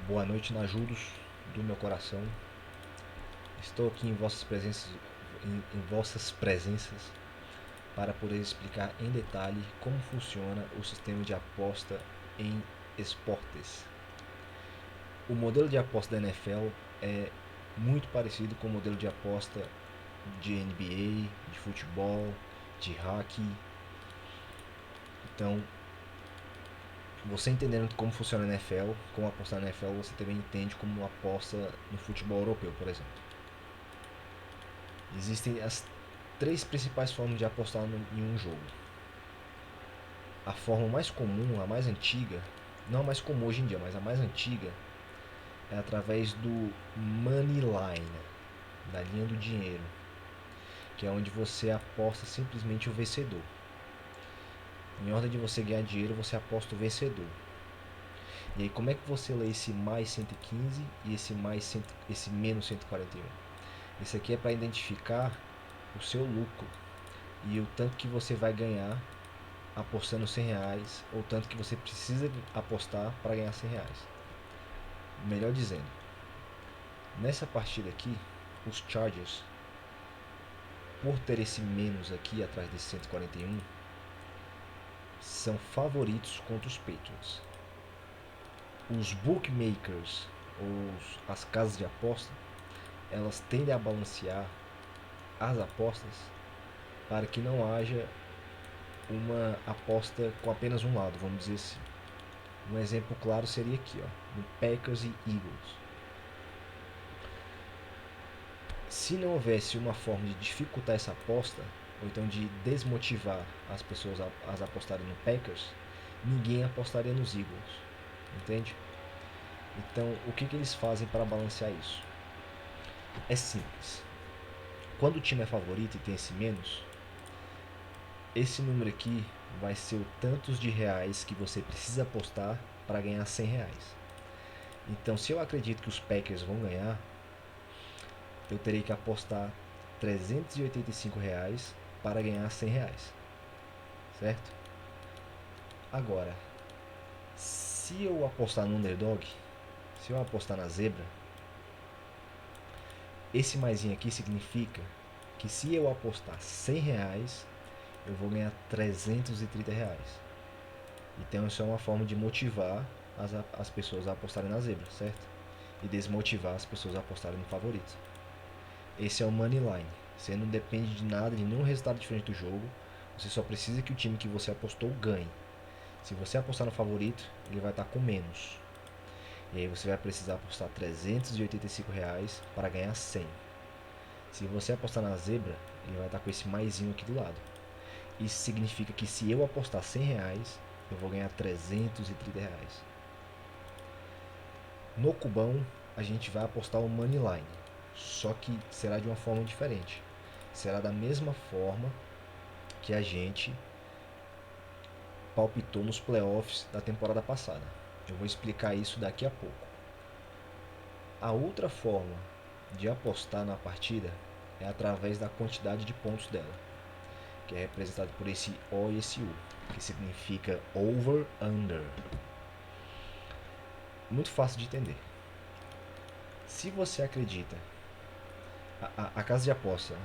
Boa noite, najudos do meu coração. Estou aqui em vossas presenças para poder explicar em detalhe como funciona o sistema de aposta em esportes. O modelo de aposta da NFL é muito parecido com o modelo de aposta de NBA, de futebol, de hockey. Então, você entendendo como funciona a NFL, como apostar na NFL, você também entende como aposta no futebol europeu, por exemplo. Existem as três principais formas de apostar em um jogo. A forma mais comum, a mais antiga, não a mais comum hoje em dia, mas a mais antiga, é através do money line, da linha do dinheiro, que é onde você aposta simplesmente o vencedor. Em ordem de você ganhar dinheiro, você aposta o vencedor. E aí, como é que você lê esse mais 115 e esse menos 141? Esse aqui é para identificar o seu lucro e o tanto que você vai ganhar apostando R$ 100 ou tanto que você precisa apostar para ganhar R$ 100. Melhor dizendo, nessa partida aqui, os Chargers, por ter esse menos aqui atrás desse 141, são favoritos contra os Patriots. Os bookmakers, ou as casas de aposta, elas tendem a balancear as apostas para que não haja uma aposta com apenas um lado, vamos dizer assim. Um exemplo claro seria aqui, ó, no Packers e Eagles. Se não houvesse uma forma de dificultar essa aposta, ou então de desmotivar as pessoas a apostarem no Packers, ninguém apostaria nos Eagles, entende? Então, o que eles fazem para balancear isso? É simples. Quando o time é favorito e tem esse menos, esse número aqui vai ser o tantos de reais que você precisa apostar para ganhar R$ 100. Então, se eu acredito que os Packers vão ganhar, eu terei que apostar R$ 385 para ganhar R$ 100, certo? Agora, se eu apostar no underdog, se eu apostar na zebra, esse maisinho aqui significa que se eu apostar R$ 100, eu vou ganhar R$ 330. Então isso é uma forma de motivar as pessoas a apostarem na zebra, certo? E desmotivar as pessoas a apostarem no favorito. Esse é o money line. Você não depende de nada, de nenhum resultado diferente do jogo. Você só precisa que o time que você apostou ganhe. Se você apostar no favorito, ele vai estar com menos. E aí você vai precisar apostar R$ 385 para ganhar 100. Se você apostar na zebra, ele vai estar com esse maisinho aqui do lado. Isso significa que se eu apostar R$ 100, eu vou ganhar R$ 330. No cubão, a gente vai apostar o money line, só que será de uma forma diferente. Será da mesma forma que a gente palpitou nos playoffs da temporada passada. Eu vou explicar isso daqui a pouco. A outra forma de apostar na partida é através da quantidade de pontos dela, que é representado por esse O e esse U, que significa over under. Muito fácil de entender. Se você acredita, a casa de aposta,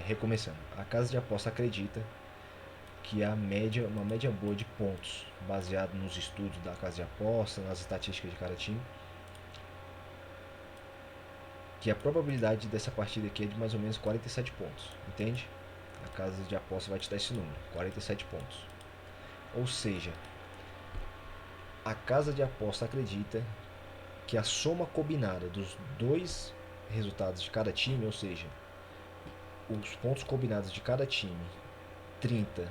recomeçando, a casa de aposta acredita que a média, uma média boa de pontos, baseado nos estudos da casa de aposta, nas estatísticas de cada time, que a probabilidade dessa partida aqui é de mais ou menos 47 pontos, entende? A casa de aposta vai te dar esse número, 47 pontos. Ou seja, a casa de aposta acredita que a soma combinada dos dois resultados de cada time, ou seja, os pontos combinados de cada time, 30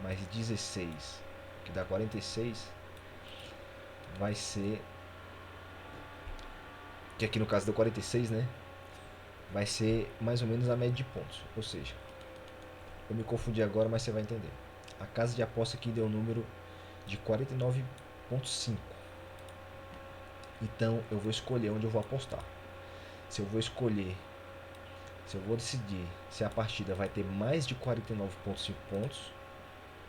mais 16, que dá 46, vai ser, que aqui no caso deu 46, né? Vai ser mais ou menos a média de pontos. Ou seja, eu me confundi agora, mas você vai entender. A casa de aposta aqui deu um número de 49,5. Então eu vou escolher onde eu vou apostar. Se eu vou escolher, se eu vou decidir se a partida vai ter mais de 49,5 pontos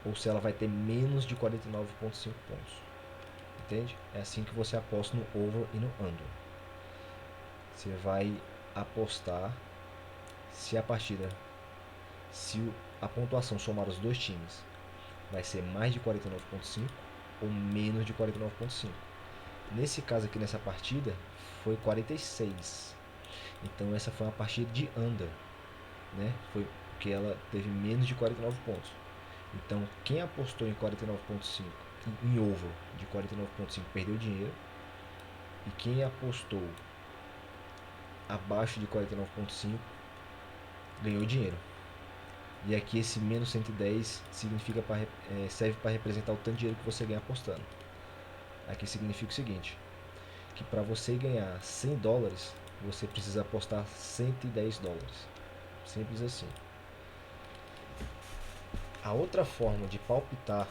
ou se ela vai ter menos de 49,5 pontos. Entende? É assim que você aposta no over e no under. Você vai apostar se a partida, se a pontuação somar os dois times vai ser mais de 49,5 ou menos de 49,5. Nesse caso aqui, nessa partida, foi 46. Então essa foi uma partida de under, né? Foi porque ela teve menos de 49 pontos. Então quem apostou em 49,5 em over de 49,5 perdeu dinheiro, e quem apostou abaixo de 49,5 ganhou dinheiro. E aqui esse menos 110 significa serve para representar o tanto de dinheiro que você ganha apostando. Aqui significa o seguinte, que para você ganhar $100, você precisa apostar $110. Simples assim. A outra forma de palpitar,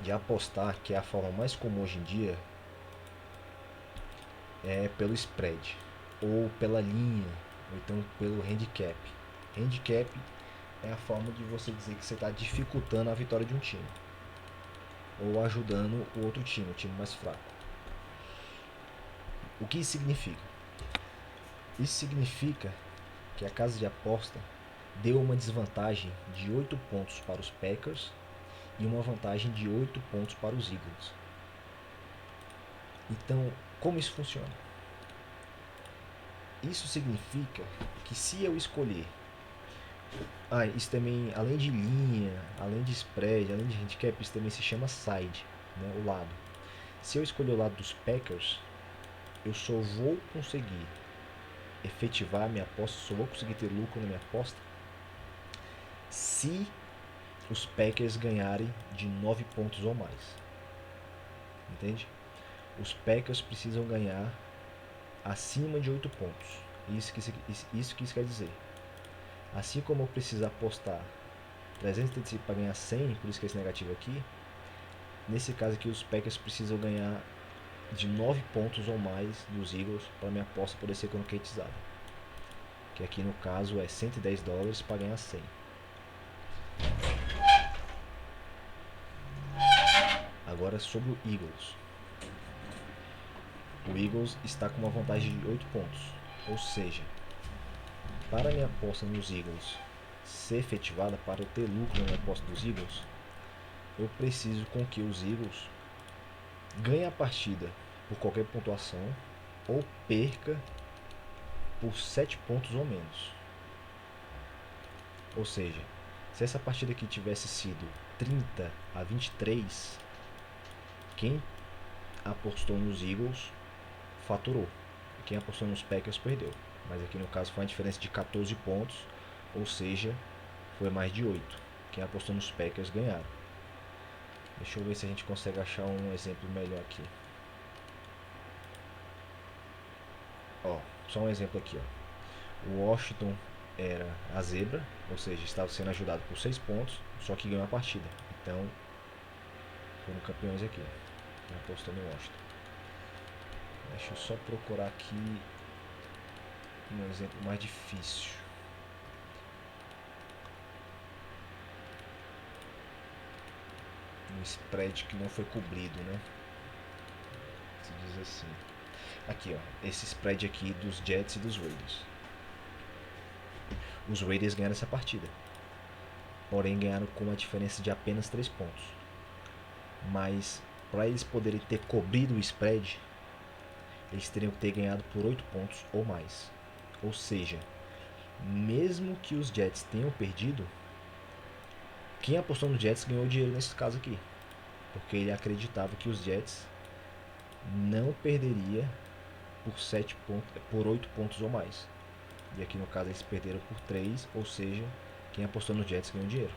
de apostar, que é a forma mais comum hoje em dia, é pelo spread, ou pela linha, ou então pelo handicap. Handicap é a forma de você dizer que você está dificultando a vitória de um time, ou ajudando o outro time, o time mais fraco. O que isso significa? Isso significa que a casa de aposta deu uma desvantagem de 8 pontos para os Packers e uma vantagem de 8 pontos para os Eagles. Então, como isso funciona? Isso significa que se eu escolher, isso também, além de linha, além de spread, além de handicap, isso também se chama side, né, o lado. Se eu escolher o lado dos Packers, eu só vou conseguir efetivar a minha aposta, só vou conseguir ter lucro na minha aposta se os Packers ganharem de 9 pontos ou mais. Entende? Os Packers precisam ganhar acima de 8 pontos. Isso que isso quer dizer. Assim como eu preciso apostar 335 para ganhar 100, por isso que é esse negativo aqui, nesse caso aqui os Packers precisam ganhar de 9 pontos ou mais dos Eagles para minha aposta poder ser concretizada. Que aqui no caso é $110 para ganhar 100. Agora sobre o Eagles. O Eagles está com uma vantagem de 8 pontos. Ou seja, para minha aposta nos Eagles ser efetivada, para eu ter lucro na minha aposta dos Eagles, eu preciso com que os Eagles ganhem a partida por qualquer pontuação ou perca por 7 pontos ou menos. Ou seja, se essa partida aqui tivesse sido 30-23, quem apostou nos Eagles faturou. Quem apostou nos Packers perdeu. Mas aqui no caso foi uma diferença de 14 pontos, ou seja, foi mais de 8. Quem apostou nos Packers ganharam. Deixa eu ver se a gente consegue achar um exemplo melhor aqui. Ó, só um exemplo aqui, ó. O Washington era a zebra, ou seja, estava sendo ajudado por 6 pontos, só que ganhou a partida. Então, foram campeões aqui. Quem apostou no Washington. Deixa eu só procurar aqui um exemplo mais difícil. Um spread que não foi cobrido, né? Se diz assim. Aqui, ó, esse spread aqui dos Jets e dos Raiders. Os Raiders ganharam essa partida, porém ganharam com uma diferença de apenas 3 pontos. Mas para eles poderem ter cobrido o spread, eles teriam que ter ganhado por 8 pontos ou mais. Ou seja, mesmo que os Jets tenham perdido, quem apostou nos Jets ganhou dinheiro nesse caso aqui, porque ele acreditava que os Jets não perderia por 7 pontos, por 8 pontos ou mais. E aqui no caso eles perderam por 3, ou seja, quem apostou nos Jets ganhou dinheiro.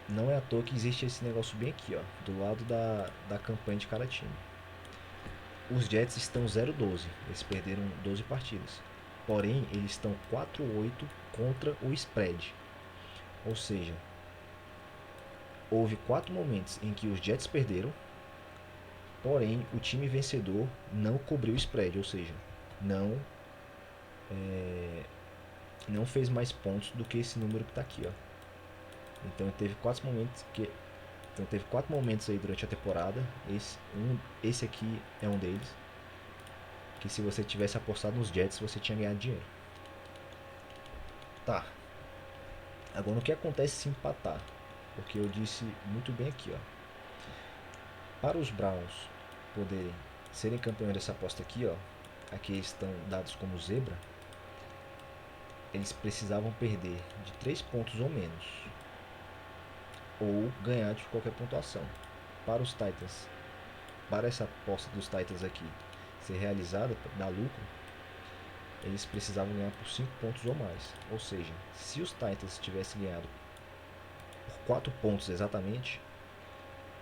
Não é à toa que existe esse negócio bem aqui, ó, do lado da campanha de cada time. Os Jets estão 0-12, eles perderam 12 partidas. Porém, eles estão 4-8 contra o spread. Ou seja, houve 4 momentos em que os Jets perderam, porém o time vencedor não cobriu o spread, ou seja, não fez mais pontos do que esse número que está aqui, ó. Então teve 4 momentos que Então teve 4 momentos aí durante a temporada. Esse aqui é um deles. Que se você tivesse apostado nos Jets, você tinha ganhado dinheiro. Tá. Agora o que acontece se empatar? Porque eu disse muito bem aqui, ó. Para os Browns poderem serem campeões dessa aposta aqui, ó. Aqui estão dados como zebra. Eles precisavam perder de 3 pontos ou menos. Ou ganhar de qualquer pontuação. Para os Titans, para essa aposta dos Titans aqui ser realizada, dar lucro, eles precisavam ganhar por 5 pontos ou mais. Ou seja, se os Titans tivessem ganhado por 4 pontos exatamente,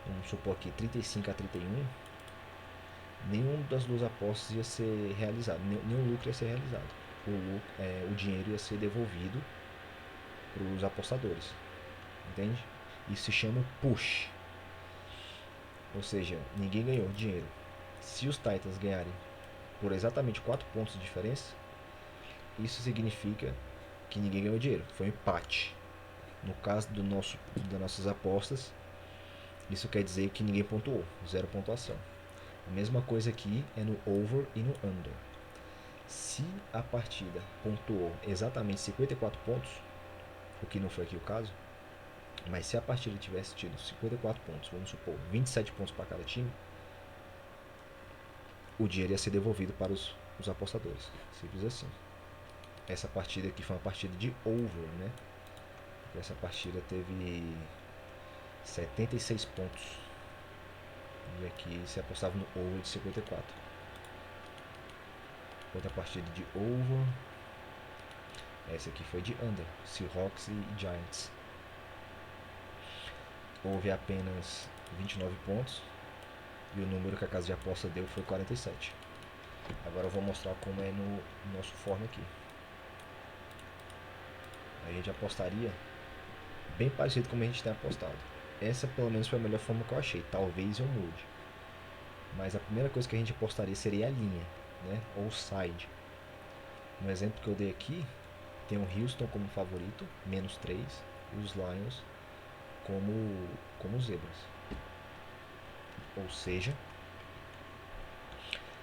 vamos supor aqui 35-31, nenhuma das duas apostas ia ser realizado, nenhum lucro ia ser realizado. O dinheiro ia ser devolvido para os apostadores, entende? Isso se chama push, ou seja, ninguém ganhou dinheiro. Se os Titans ganharem por exatamente 4 pontos de diferença, isso significa que ninguém ganhou dinheiro, foi um empate. No caso das nossas apostas, isso quer dizer que ninguém pontuou, zero pontuação. A mesma coisa aqui é no over e no under. Se a partida pontuou exatamente 54 pontos, o que não foi aqui o caso, mas se a partida tivesse tido 54 pontos, vamos supor, 27 pontos para cada time, o dinheiro ia ser devolvido para os apostadores. Simples assim. Essa partida aqui foi uma partida de over, né? Essa partida teve 76 pontos. E aqui se apostava no over de 54. Outra partida de over. Essa aqui foi de under. Seahawks e Giants. Houve apenas 29 pontos. E o número que a casa de aposta deu foi 47. Agora eu vou mostrar como é no nosso forno aqui. A gente apostaria bem parecido como a gente tem apostado. Essa pelo menos foi a melhor forma que eu achei. Talvez eu mude. Mas a primeira coisa que a gente apostaria seria a linha, né? Ou side. No exemplo que eu dei aqui, tem o Houston como favorito, menos 3, e os Lions como zebras. Ou seja,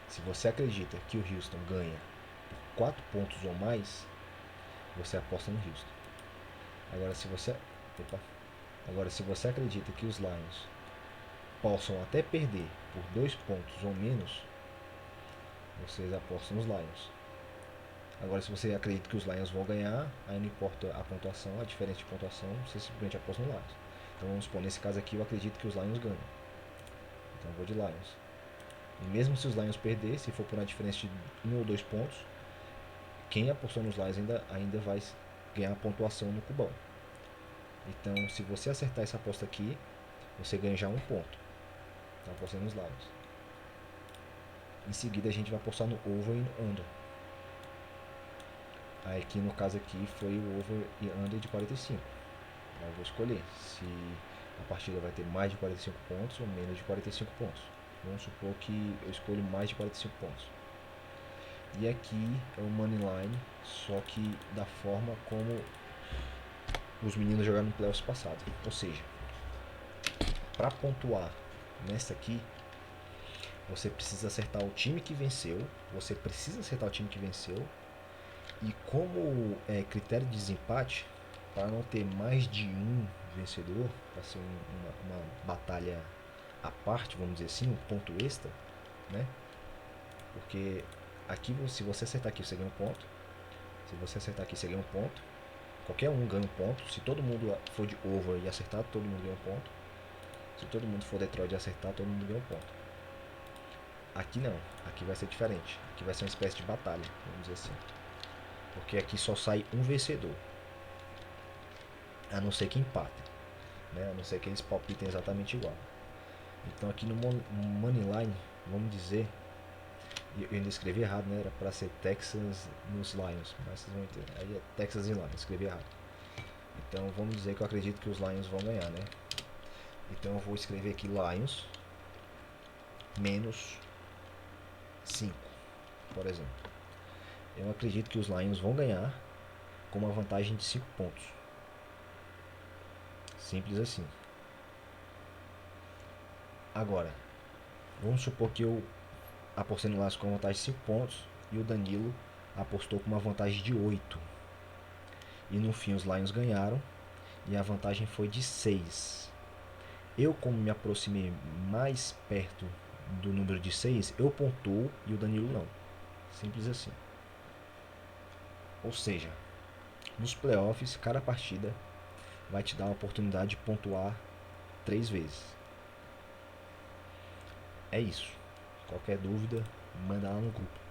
se você acredita que o Houston ganha por 4 pontos ou mais, você aposta no Houston. Agora, se você acredita que os Lions possam até perder por 2 pontos ou menos, vocês apostam nos Lions. Agora, se você acredita que os Lions vão ganhar, aí não importa a pontuação, a diferença de pontuação, você simplesmente aposta no Lions. Então vamos supor, nesse caso aqui eu acredito que os Lions ganham. Então eu vou de Lions. E mesmo se os Lions perder, se for por uma diferença de 1 ou 2 pontos, quem apostou nos Lions ainda vai ganhar a pontuação no cubão. Então, se você acertar essa aposta aqui, você ganha já 1 ponto. Então apostando nos Lions. Em seguida a gente vai apostar no over e no under. Aí aqui no caso aqui foi o over e under de 45. Aí eu vou escolher se a partida vai ter mais de 45 pontos ou menos de 45 pontos. Vamos supor que eu escolho mais de 45 pontos. E aqui é o money line, só que da forma como os meninos jogaram no playoffs passado. Ou seja, para pontuar nessa aqui, você precisa acertar o time que venceu. Você precisa acertar o time que venceu. E como critério de desempate, para não ter mais de um vencedor, para ser uma batalha à parte, vamos dizer assim, um ponto extra, né? Porque aqui, se você acertar aqui, você ganha um ponto. Se você acertar aqui, você ganha um ponto. Qualquer um ganha um ponto. Se todo mundo for de over e acertar, todo mundo ganha um ponto. Se todo mundo for Detroit e acertar, todo mundo ganha um ponto. Aqui não, aqui vai ser diferente. Aqui vai ser uma espécie de batalha, vamos dizer assim. Porque aqui só sai um vencedor. A não ser que empatem, né? A não ser que eles palpitem exatamente igual. Então aqui no Moneyline, vamos dizer, eu ainda escrevi errado, né? Era para ser Texans nos Lions, mas vocês vão entender. Aí é Texas e Lions, escrevi errado. Então vamos dizer que eu acredito que os Lions vão ganhar, né? Então eu vou escrever aqui Lions menos 5, por exemplo. Eu acredito que os Lions vão ganhar com uma vantagem de 5 pontos. Simples assim. Agora, vamos supor que eu apostei no Lasco com uma vantagem de 5 pontos e o Danilo apostou com uma vantagem de 8. E no fim os Lions ganharam e a vantagem foi de 6. Eu, como me aproximei mais perto do número de 6, eu pontuo e o Danilo não. Simples assim. Ou seja, nos playoffs, cada partida vai te dar a oportunidade de pontuar 3 vezes. É isso. Qualquer dúvida, manda lá no grupo.